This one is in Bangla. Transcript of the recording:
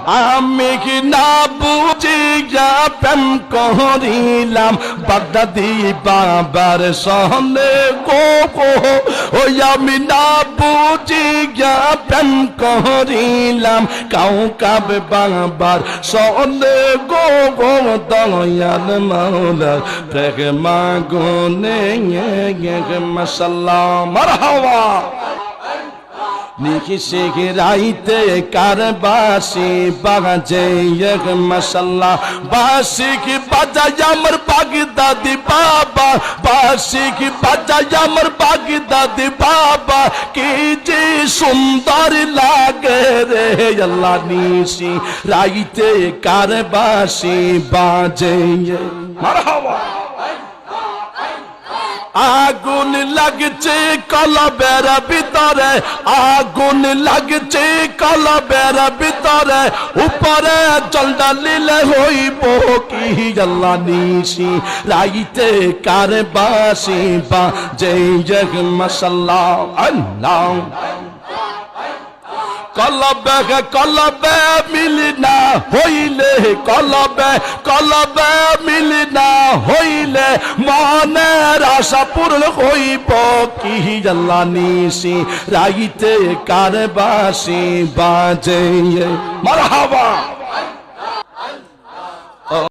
আমি কি না বুঝিয়া প্রেম করিলাম বাগদাদি বাবার সনে গো গো, ওই আমি না বুঝিয়া প্রেম করিলাম কাউকাব বাবার সনে গো গো, দয়াল মাওলা প্রেমা গুনে মাশাআল্লাহ মারহাবা। নিকি শেখে রাইতে কার বাসি বাজে মাশাআল্লাহ, বাসি কি বাজায় আমার বাগদাদি বাবা, বাসি কি বাজায় আমার বাগদাদি বাবা, কি যে সুন্দর লাগে রে আল্লাহ। নিশি রাইতে কার বাসি বাজে মারহাবা। আগুন লাগছে কলবের ভিতরে, আগুন লাগছে কলবের ভিতরে, উপরে জল ঢালিলে হইব কি আল্লাহ। নিশি রাইতে কার বাসি বাজে মাশাআল্লাহ আল্লাহ। কলবে কলবে মিলনা হইলে, কলবে কলবে মিলনা হইলে মনের আশা পূরণ হইব কি আল্লাহ। নিশি রাইতে কার বাসি বাজে মারহাবা।